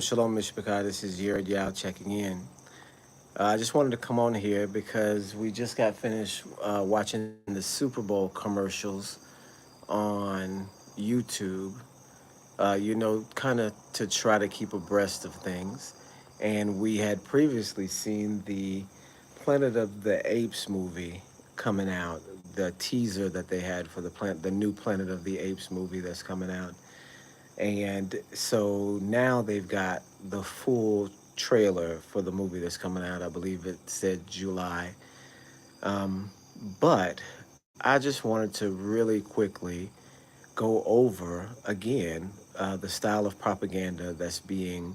Shalom, Mishpachah. This is Yerd Yao checking in. I just wanted to come on here because we just got finished watching the Super Bowl commercials on YouTube, kind of to try to keep abreast of things. And we had previously seen the Planet of the Apes movie coming out, the teaser that they had for the new Planet of the Apes movie that's coming out. And so now they've got the full trailer for the movie that's coming out. I believe it said July. Um, but I just wanted to really quickly go over again the style of propaganda that's being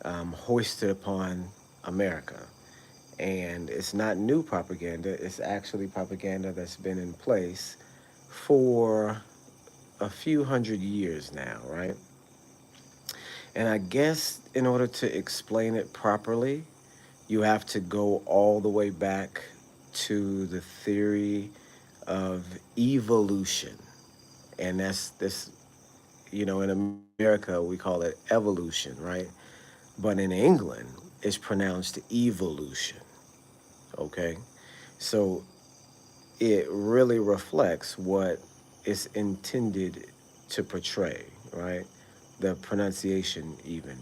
hoisted upon America. And it's not new propaganda, it's actually propaganda that's been in place for a few hundred years now, right? And I guess in order to explain it properly, you have to go all the way back to the theory of evolution. And that's this, in America, we call it evolution, right? But in England, it's pronounced evolution, okay? So it really reflects what it's intended to portray, right? The pronunciation, even.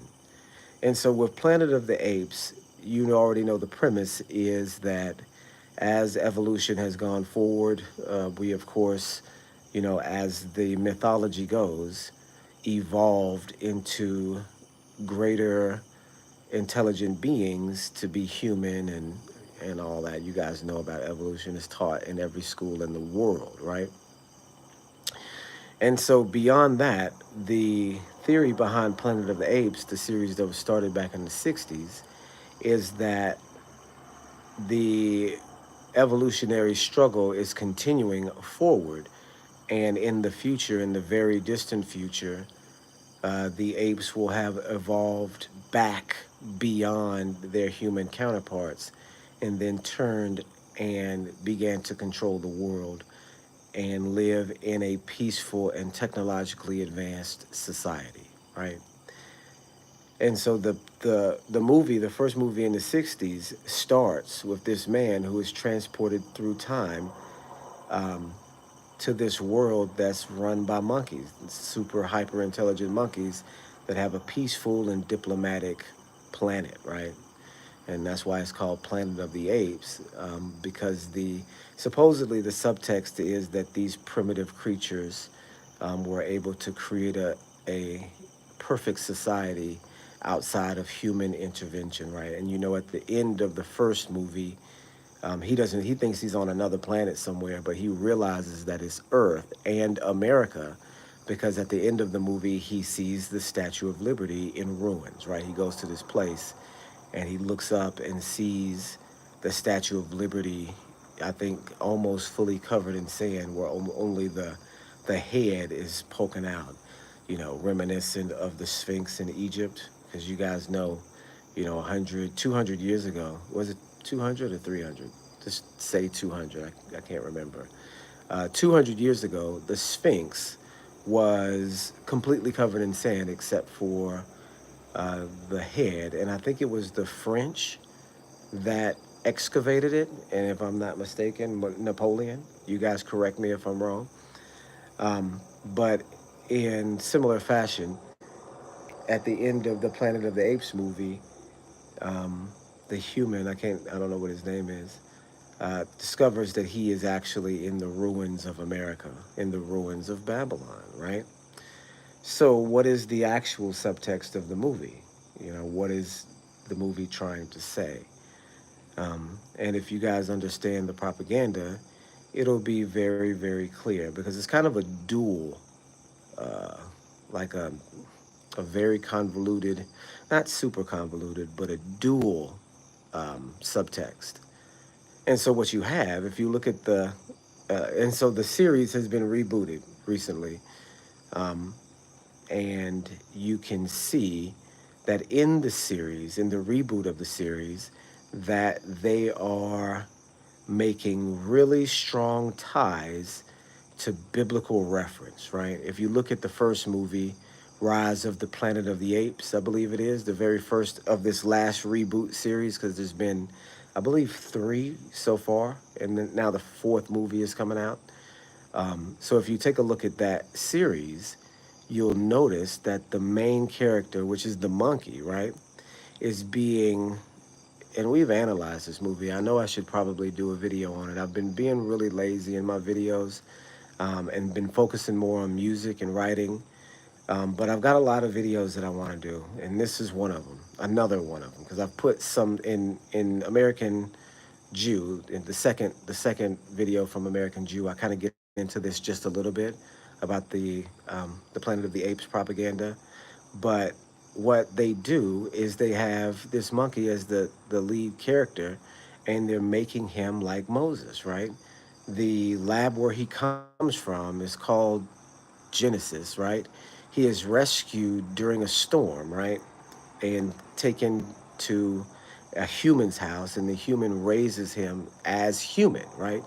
And so with Planet of the Apes, you already know the premise is that as evolution has gone forward, we, of course, as the mythology goes, evolved into greater intelligent beings to be human and all that. You guys know about evolution. It's taught in every school in the world, right? And so beyond that, the theory behind Planet of the Apes, the series that was started back in the 60s, is that the evolutionary struggle is continuing forward. And in the future, in the very distant future, the apes will have evolved back beyond their human counterparts and then turned and began to control the world and live in a peaceful and technologically advanced society, right? And so the movie, the first movie in the 60s, starts with this man who is transported through time um, to this world that's run by monkeys, super hyper intelligent monkeys that have a peaceful and diplomatic planet, right? And that's why it's called Planet of the Apes, because the supposedly the subtext is that these primitive creatures were able to create a perfect society outside of human intervention, right? And at the end of the first movie, he thinks he's on another planet somewhere, but he realizes that it's Earth and America because at the end of the movie, he sees the Statue of Liberty in ruins, right? He goes to this place and he looks up and sees the Statue of Liberty, I think almost fully covered in sand, where only the head is poking out, reminiscent of the Sphinx in Egypt, because you guys know, 100, 200 years ago, was it 200 or 300? Just say 200, I can't remember. 200 years ago, the Sphinx was completely covered in sand except for the head, and I think it was the French that excavated it. And if I'm not mistaken, Napoleon. You guys correct me if I'm wrong. But in similar fashion, at the end of the Planet of the Apes movie, the human, I don't know what his name is, discovers that he is actually in the ruins of America, in the ruins of Babylon, right? So, what is the actual subtext of the movie? What is the movie trying to say? And if you guys understand the propaganda, it'll be very, very clear because it's kind of a dual, uh, like a very convoluted, not super convoluted, but a dual subtext. And so what you have, if you look at and so the series has been rebooted recently, um, and you can see that in the series, in the reboot of the series, that they are making really strong ties to biblical reference, right? If you look at the first movie, Rise of the Planet of the Apes, I believe it is, the very first of this last reboot series, because there's been, I believe, three so far, and then now the fourth movie is coming out. So if you take a look at that series, you'll notice that the main character, which is the monkey, right, is being, and we've analyzed this movie. I know I should probably do a video on it. I've been being really lazy in my videos, and been focusing more on music and writing. But I've got a lot of videos that I want to do, and this is one of them, another one of them, because I've put some in American Jew in the second video from American Jew. I kind of get into this just a little bit about the Planet of the Apes propaganda, but what they do is they have this monkey as the lead character, and they're making him like Moses, right? The lab where he comes from is called Genesis, right? He is rescued during a storm, right? And taken to a human's house, and the human raises him as human, right?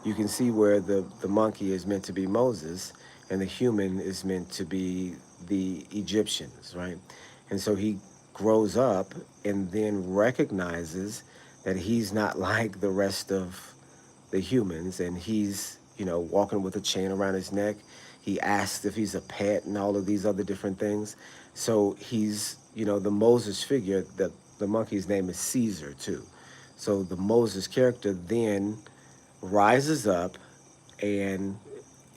You can see where the monkey is meant to be Moses, and the human is meant to be the Egyptians, right? And so he grows up and then recognizes that he's not like the rest of the humans, and he's, walking with a chain around his neck. He asks if he's a pet and all of these other different things. So he's, the Moses figure. The monkey's name is Caesar too. So the Moses character then rises up, and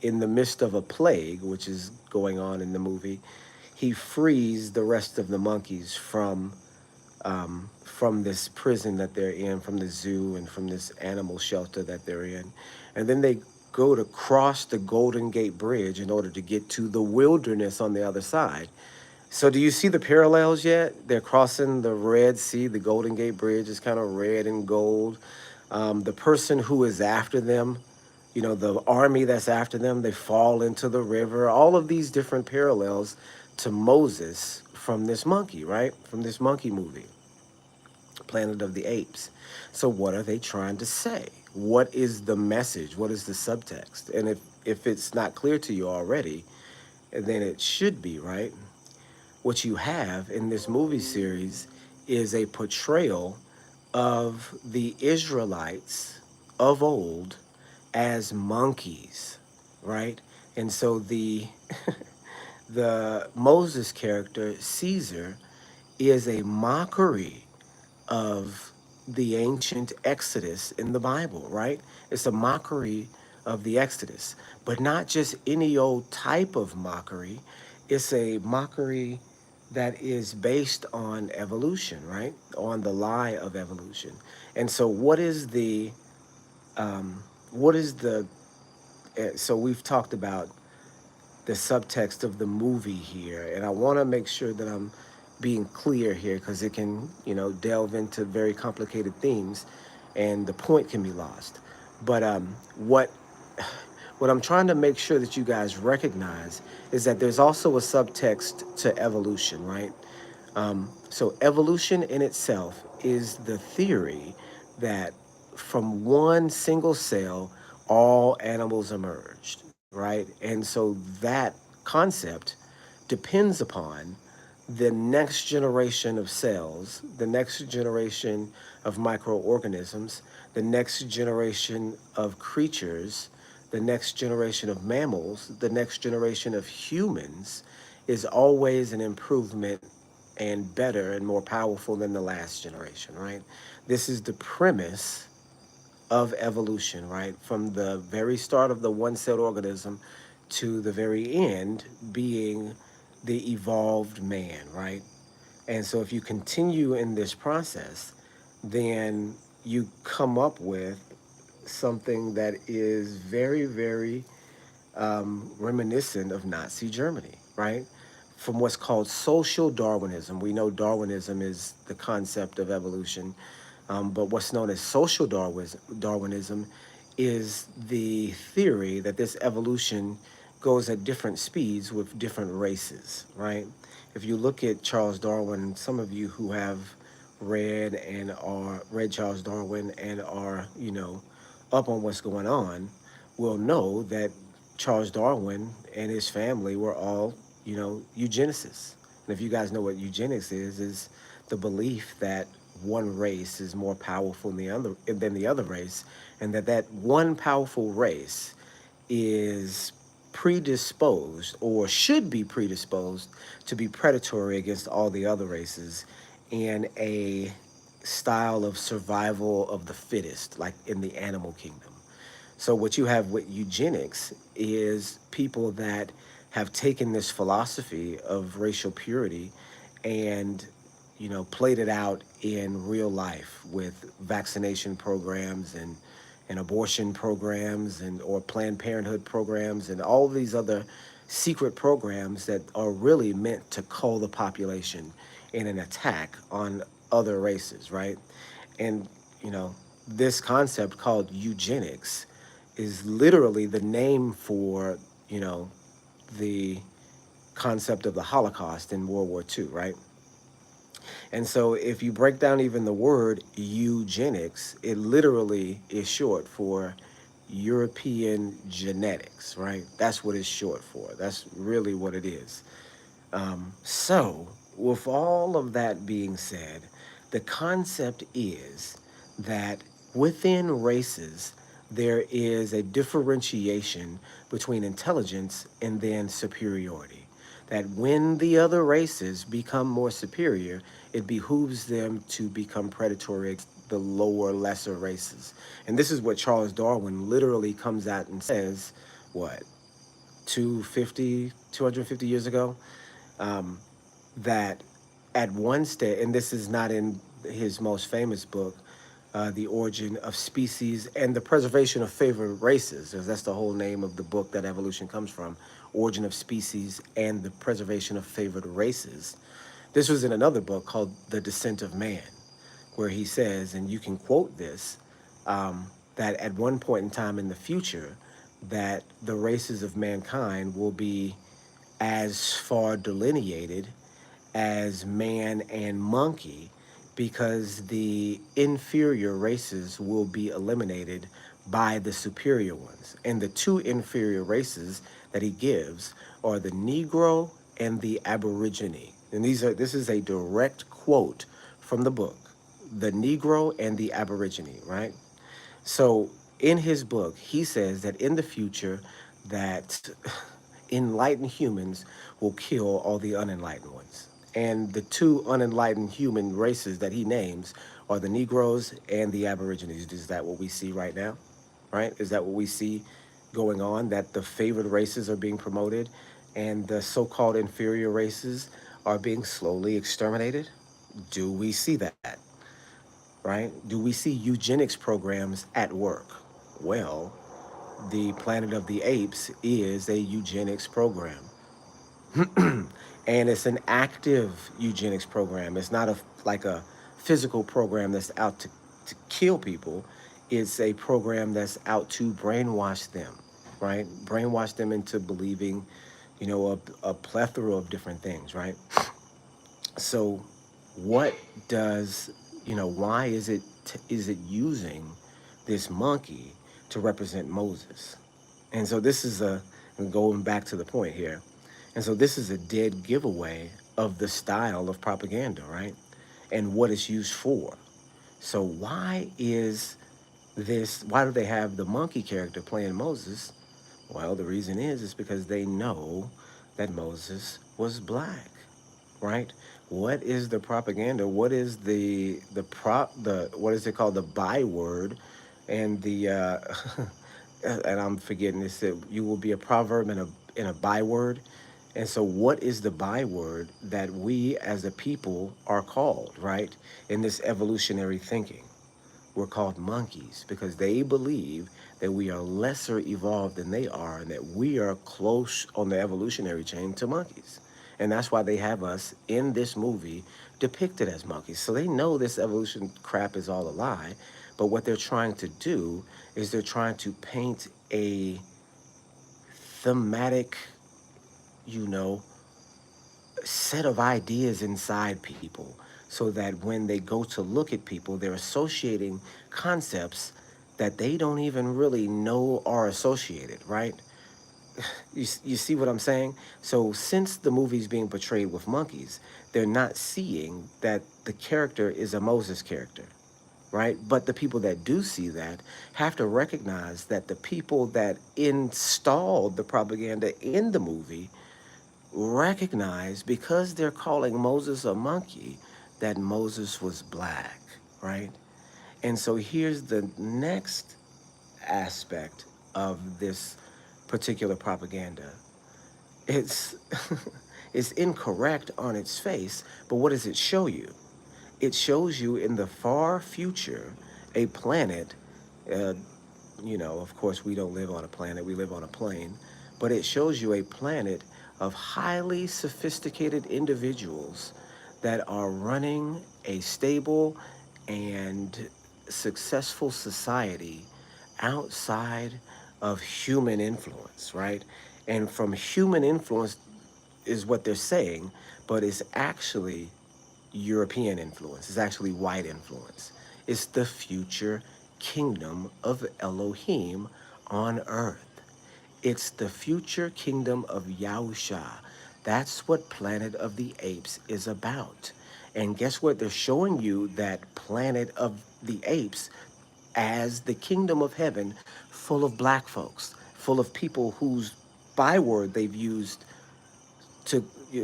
in the midst of a plague, which is going on in the movie, he frees the rest of the monkeys from this prison that they're in, from the zoo, and from this animal shelter that they're in. And then they go to cross the Golden Gate Bridge in order to get to the wilderness on the other side. So do you see the parallels yet? They're crossing the Red Sea. The Golden Gate Bridge is kind of red and gold. The person who is after them, the army that's after them, they fall into the river. All of these different parallels to Moses from this monkey, right? From this monkey movie, Planet of the Apes. So what are they trying to say? What is the message? What is the subtext? And if it's not clear to you already, then it should be, right? What you have in this movie series is a portrayal of the Israelites of old as monkeys, right? And so the the Moses character, Caesar, is a mockery of the ancient Exodus in the Bible, right? It's a mockery of the Exodus, but not just any old type of mockery. It's a mockery that is based on evolution, right? On the lie of evolution. And so, what is the? So we've talked about the subtext of the movie here, and I want to make sure that I'm being clear here, because it can, delve into very complicated themes, and the point can be lost. But what I'm trying to make sure that you guys recognize is that there's also a subtext to evolution, right? So evolution in itself is the theory that from one single cell, all animals emerged, right? And so that concept depends upon the next generation of cells, the next generation of microorganisms, the next generation of creatures, the next generation of mammals, the next generation of humans is always an improvement and better and more powerful than the last generation, right? This is the premise of evolution, right? From the very start of the one celled organism to the very end being the evolved man, right? And so if you continue in this process, then you come up with something that is very, very reminiscent of Nazi Germany, right? From what's called social Darwinism. We know Darwinism is the concept of evolution, but what's known as social Darwinism is the theory that this evolution goes at different speeds with different races, right? If you look at Charles Darwin, some of you who have read Charles Darwin and are, up on what's going on, will know that Charles Darwin and his family were all eugenicists. And if you guys know what eugenics is the belief that one race is more powerful than the other race, and that one powerful race is predisposed or should be predisposed to be predatory against all the other races in a style of survival of the fittest, like in the animal kingdom. So what you have with eugenics is people that have taken this philosophy of racial purity and played it out in real life with vaccination programs and abortion programs and or Planned Parenthood programs and all these other secret programs that are really meant to cull the population in an attack on other races, right? And you know, this concept called eugenics is literally the name for, the concept of the Holocaust in World War II, right? And so if you break down even the word eugenics, it literally is short for European genetics, right? That's what it's short for. That's really what it is. So, with all of that being said, the concept is that within races, there is a differentiation between intelligence and then superiority. That when the other races become more superior, it behooves them to become predatory against the lower, lesser races. And this is what Charles Darwin literally comes out and says, what, 250 years ago? um, that at one stage, and this is not in his most famous book, The Origin of Species and the Preservation of Favored Races, because that's the whole name of the book that evolution comes from, Origin of Species and the Preservation of Favored Races. This was in another book called The Descent of Man, where he says, and you can quote this, that at one point in time in the future, that the races of mankind will be as far delineated as man and monkey because the inferior races will be eliminated by the superior ones. And the two inferior races that he gives are the Negro and the Aborigine. And this is a direct quote from the book, The Negro and the Aborigine, right? So in his book, he says that in the future that enlightened humans will kill all the unenlightened ones. And the two unenlightened human races that he names are the Negroes and the Aborigines. Is that what we see right now? Right? Is that what we see going on? That the favored races are being promoted and the so called inferior races are being slowly exterminated? Do we see that? Right? Do we see eugenics programs at work? Well, the Planet of the Apes is a eugenics program. And it's an active eugenics program. It's not like a physical program that's out to kill people. It's a program that's out to brainwash them, right? Brainwash them into believing, a plethora of different things, right? So, what does why is it using this monkey to represent Moses? And so this is going back to the point here. And so this is a dead giveaway of the style of propaganda, right? And what it's used for. So why do they have the monkey character playing Moses? Well, the reason is because they know that Moses was black, right? What is the propaganda? What is the what is it called? The byword and the and I'm forgetting this. That you will be a proverb and a byword. And so, what is the byword that we as a people are called, right? In this evolutionary thinking, we're called monkeys because they believe that we are lesser evolved than they are and that we are close on the evolutionary chain to monkeys. And that's why they have us in this movie depicted as monkeys. So they know this evolution crap is all a lie. But what they're trying to do is they're trying to paint a thematic, you know, set of ideas inside people so that when they go to look at people, they're associating concepts that they don't even really know are associated, right? you see what I'm saying? So since the movie's being portrayed with monkeys, they're not seeing that the character is a Moses character, right? But the people that do see that have to recognize that the people that installed the propaganda in the movie recognize, because they're calling Moses a monkey, that Moses was black, right? And so here's the next aspect of this particular propaganda. It's it's incorrect on its face, but what does it show you? It shows you in the far future a planet. Uh, of course, we don't live on a planet; we live on a plane. But it shows you a planet of highly sophisticated individuals that are running a stable and successful society outside of human influence, right? And from human influence is what they're saying, but it's actually European influence, it's actually white influence. It's the future kingdom of Elohim on earth. It's the future kingdom of Yahusha. That's what Planet of the Apes is about. And guess what? They're showing you that Planet of the Apes as the kingdom of heaven, full of black folks, full of people whose byword they've used to,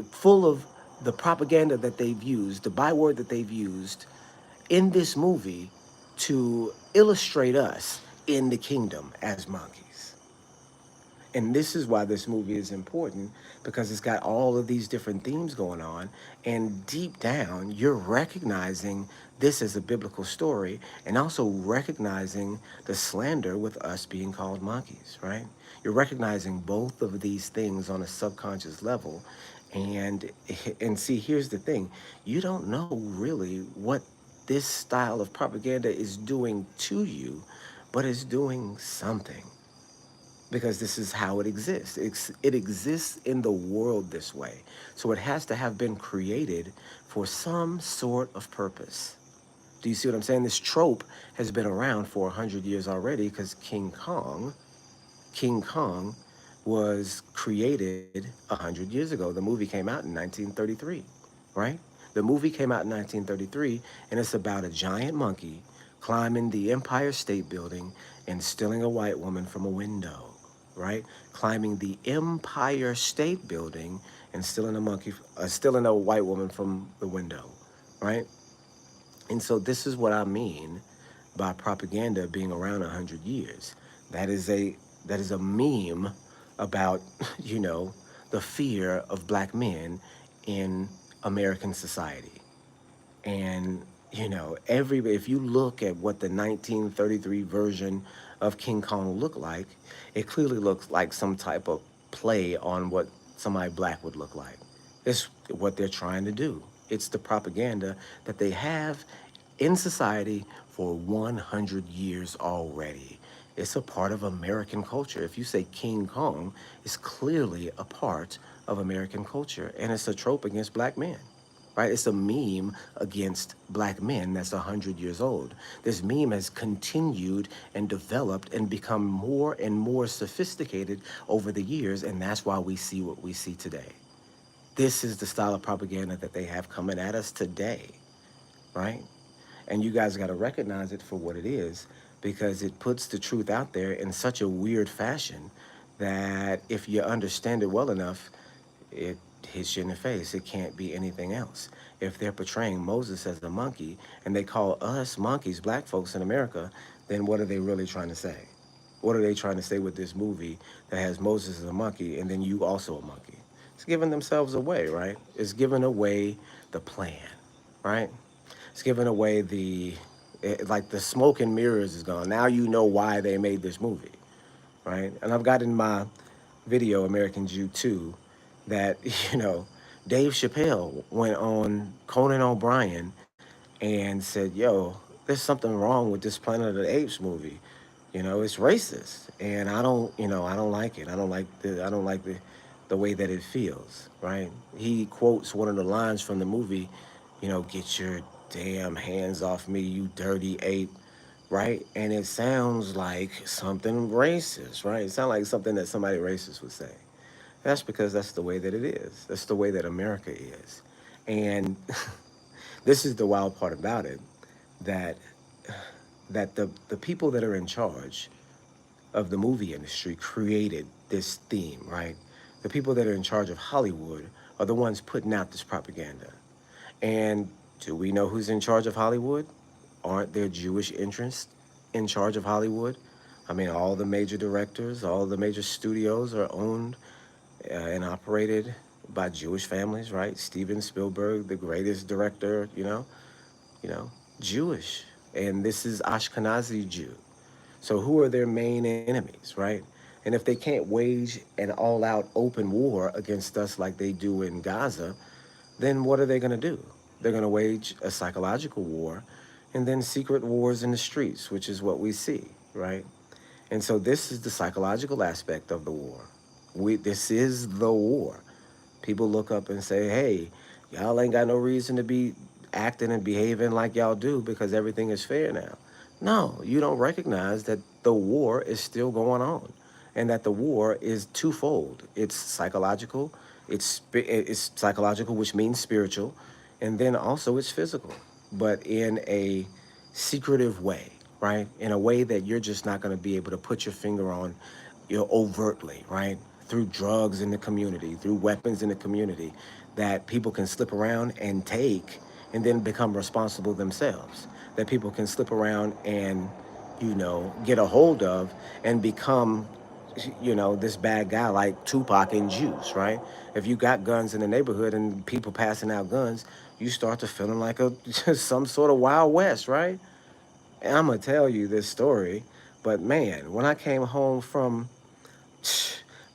full of the propaganda that they've used, the byword that they've used in this movie to illustrate us in the kingdom as monkeys. And this is why this movie is important, because it's got all of these different themes going on. And deep down, you're recognizing this as a biblical story and also recognizing the slander with us being called monkeys, right? You're recognizing both of these things on a subconscious level. And and see, here's the thing. You don't know really what this style of propaganda is doing to you, but it's doing something, because this is how it exists. It exists in the world this way. So it has to have been created for some sort of purpose. Do you see what I'm saying? This trope has been around for 100 years already, because King Kong was created 100 years ago. The movie came out in 1933, right? The movie came out in 1933, and it's about a giant monkey climbing the Empire State Building and stealing a white woman from a window, right? Climbing the Empire State Building and stealing a white woman from the window, right? And so this is what I mean by propaganda being around 100 years. That is a that is a meme about you know the fear of black men in American society. And every if you look at what the 1933 version of King Kong looked like, it clearly looks like some type of play on what somebody black would look like. It's what they're trying to do. It's the propaganda that they have in society for 100 years already. It's a part of American culture. If you say King Kong, it's clearly a part of American culture, and it's a trope against black men, right? It's a meme against black men that's 100 years old. This meme has continued and developed and become more and more sophisticated over the years, and that's why we see what we see today. This is the style of propaganda that they have coming at us today, right? And you guys got to recognize it for what it is, because it puts the truth out there in such a weird fashion that if you understand it well enough, it hits you in the face. It can't be anything else. If they're portraying Moses as a monkey and they call us monkeys, black folks in America, then what are they really trying to say? What are they trying to say with this movie that has Moses as a monkey and then you also a monkey? It's giving themselves away, right? It's giving away the plan, right? It's giving away like the smoke and mirrors is gone. Now you know why they made this movie, right? And I've got in my video, American Jew 2, that, Dave Chappelle went on Conan O'Brien and said, yo, there's something wrong with this Planet of the Apes movie. It's racist. And I don't like it. I don't like the way that it feels, right? He quotes one of the lines from the movie, get your damn hands off me, you dirty ape. right? And it sounds like something racist, right? It sounds like something that somebody racist would say. That's because that's the way that it is. That's the way that America is. And this is the wild part about it, that the people that are in charge of the movie industry created this theme, right? The people that are in charge of Hollywood are the ones putting out this propaganda. And do we know who's in charge of Hollywood? Aren't there Jewish interests in charge of Hollywood? I mean, all the major directors, all the major studios are owned and operated by Jewish families, right? Steven Spielberg, the greatest director, you know, Jewish. And this is Ashkenazi Jew. So who are their main enemies, right? And if they can't wage an all-out open war against us like they do in Gaza, then what are they going to do? They're going to wage a psychological war and then secret wars in the streets, which is what we see, right? And so this is the psychological aspect of the war. This is the war. People look up and say, hey, y'all ain't got no reason to be acting and behaving like y'all do because everything is fair now. No, you don't recognize that the war is still going on and that the war is twofold. It's psychological, it's psychological, which means spiritual, and then also it's physical, but in a secretive way, right? In a way that you're just not going to be able to put your finger on, overtly, right? Through drugs in the community, through weapons in the community, that people can slip around and take and then become responsible themselves. That people can slip around and, get a hold of and become, this bad guy like Tupac and Juice, right? If you got guns in the neighborhood and people passing out guns, you start to feeling like a some sort of Wild West, right? And I'm gonna tell you this story, but man, when I came home from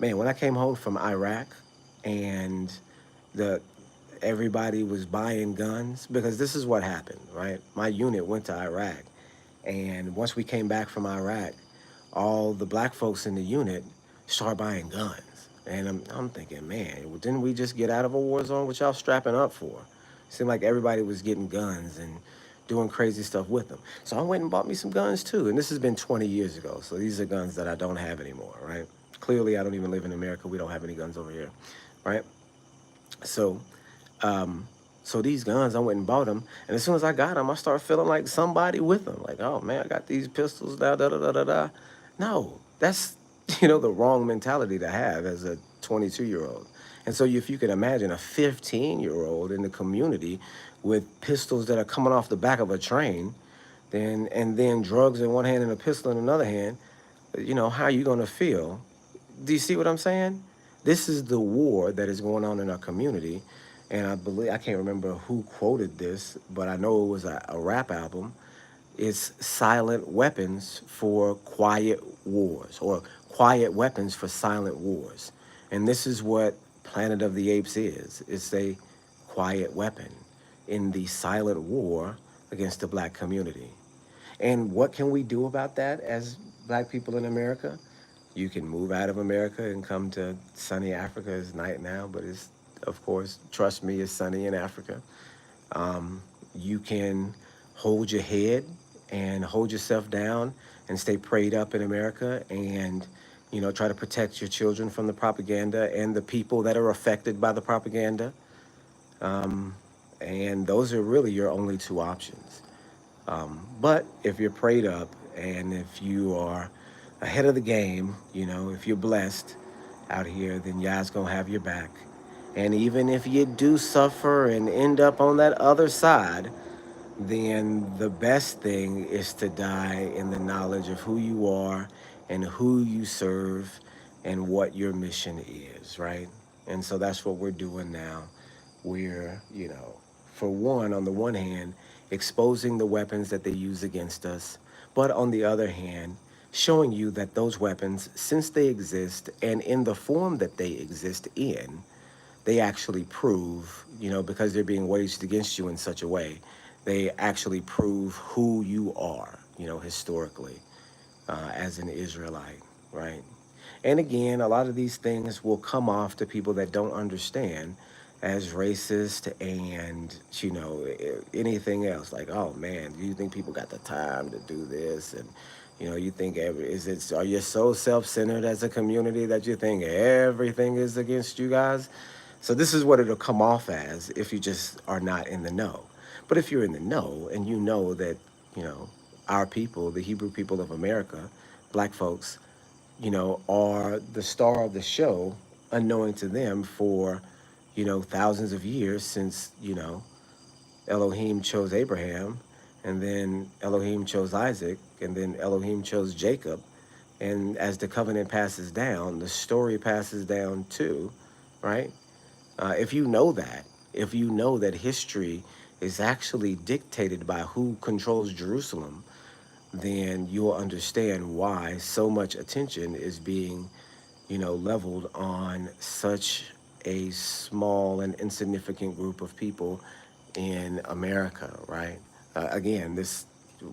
Iraq, and the everybody was buying guns, because this is what happened, right? My unit went to Iraq, and once we came back from Iraq, all the black folks in the unit started buying guns. And I'm thinking, man, well, didn't we just get out of a war zone? What y'all strapping up for? Seemed like everybody was getting guns and doing crazy stuff with them. So I went and bought me some guns too. And this has been 20 years ago. So these are guns that I don't have anymore, right? Clearly, I don't even live in America. We don't have any guns over here, right? So, um, so these guns, I went and bought them, and as soon as I got them, I started feeling like somebody with them. Like, oh man, I got these pistols, da da da da da da. No, that's the wrong mentality to have as a 22-year-old. And so, if you can imagine a 15-year-old in the community with pistols that are coming off the back of a train, then drugs in one hand and a pistol in another hand, how are you going to feel? Do you see what I'm saying? This is the war that is going on in our community. And I can't remember who quoted this, but I know it was a rap album. It's silent weapons for quiet wars, or quiet weapons for silent wars. And this is what Planet of the Apes is. It's a quiet weapon in the silent war against the black community. And what can we do about that as black people in America? You can move out of America and come to sunny Africa. It's night now, but it's, of course, trust me, it's sunny in Africa. You can hold your head and hold yourself down and stay prayed up in America, and try to protect your children from the propaganda and the people that are affected by the propaganda. Um, and those are really your only two options. But if you're prayed up and if you are ahead of the game, if you're blessed out here, then Yah's gonna have your back. And even if you do suffer and end up on that other side, then the best thing is to die in the knowledge of who you are and who you serve and what your mission is, right? And so that's what we're doing now. We're, for one, on the one hand, exposing the weapons that they use against us, but on the other hand, showing you that those weapons, since they exist and in the form that they exist in, they actually prove, because they're being waged against you in such a way, they actually prove who you are, historically, as an Israelite, right? And again, a lot of these things will come off to people that don't understand as racist and, anything else. Like, oh man, do you think people got the time to do this? And you think are you so self-centered as a community that you think everything is against you guys? So this is what it'll come off as if you just are not in the know. But if you're in the know and you know that, you know, our people, the Hebrew people of America, black folks, are the star of the show, unknowing to them for, thousands of years since, Elohim chose Abraham, and then Elohim chose Isaac, and then Elohim chose Jacob. And as the covenant passes down, the story passes down too, right? If you know that, if you know that history is actually dictated by who controls Jerusalem, then you'll understand why so much attention is being, leveled on such a small and insignificant group of people in America, right? Again,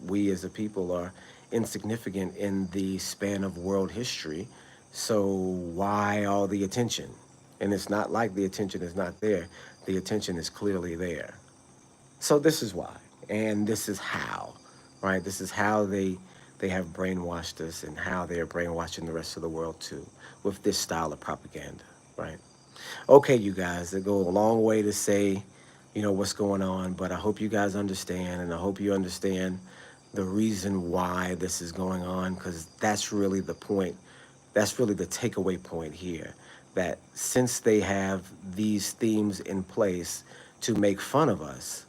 we as a people are insignificant in the span of world history. So why all the attention? And it's not like the attention is not there. The attention is clearly there. So this is why, and this is how, right? This is how they have brainwashed us, and how they are brainwashing the rest of the world too, with this style of propaganda, right? Okay, you guys, that go a long way to say, what's going on, but I hope you guys understand, and I hope you understand the reason why this is going on, because that's really the point. That's really the takeaway point here. That since they have these themes in place to make fun of us,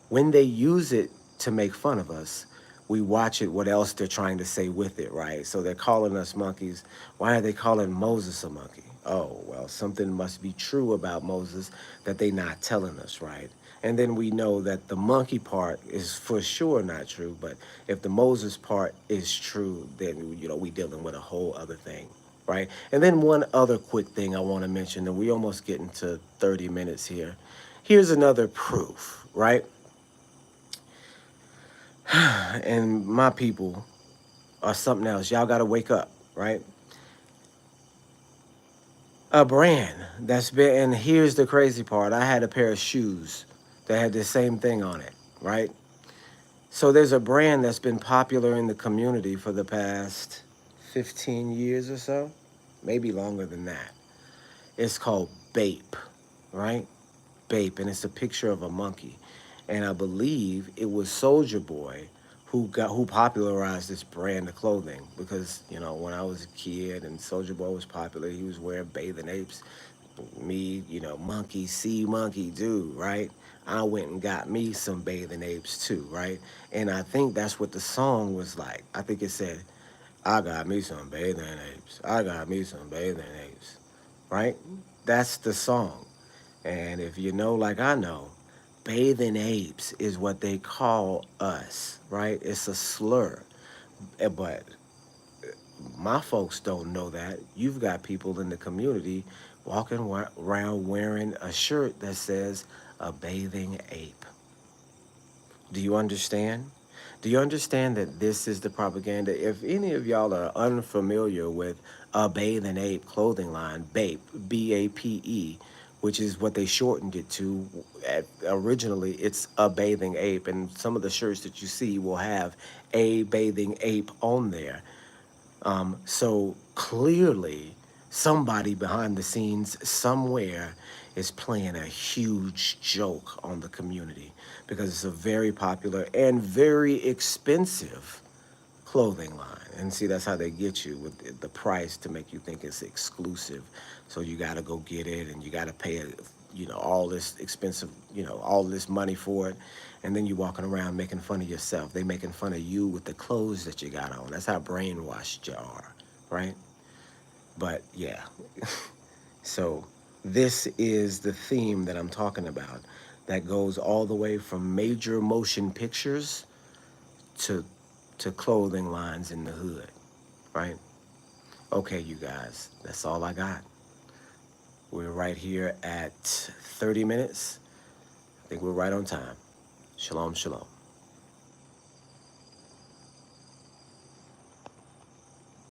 when they use it to make fun of us, we watch it what else they're trying to say with it, right? So they're calling us monkeys. Why are they calling Moses a monkey? Oh, well, something must be true about Moses that they're not telling us, right? And then we know that the monkey part is for sure not true, but if the Moses part is true, then we dealing with a whole other thing, right? And then one other quick thing I want to mention, and we almost getting to 30 minutes here. Here's another proof, right? And my people are something else. Y'all got to wake up, right? A brand that's been, and here's the crazy part. I had a pair of shoes that had the same thing on it, right? So there's a brand that's been popular in the community for the past 15 years or so, maybe longer than that. It's called Bape, right? Bape, and it's a picture of a monkey. And I believe it was Soldier Boy who popularized this brand of clothing, because when I was a kid and Soldier Boy was popular, he was wearing bathing apes. Me, monkey see, monkey do, right? I went and got me some bathing apes too, right? And I think that's what the song was like. I think it said, I got me some bathing apes. I got me some bathing apes, right? That's the song. And if you know, like I know, bathing apes is what they call us, right? It's a slur. But my folks don't know that. You've got people in the community walking around wearing a shirt that says a bathing ape. Do you understand? Do you understand that this is the propaganda? If any of y'all are unfamiliar with a bathing ape clothing line, BAPE, BAPE, which is what they shortened it to. Originally, it's a bathing ape, and some of the shirts that you see will have a bathing ape on there. So clearly, somebody behind the scenes somewhere is playing a huge joke on the community, because it's a very popular and very expensive clothing line. And see, that's how they get you with the price to make you think it's exclusive. So you got to go get it, and you got to pay all this expensive, all this money for it. And then you walking around making fun of yourself. They making fun of you with the clothes that you got on. That's how brainwashed you are, right? But yeah. So this is the theme that I'm talking about, that goes all the way from major motion pictures to clothing lines in the hood, right? Okay, you guys, that's all I got. We're right here at 30 minutes. I think we're right on time. Shalom, shalom.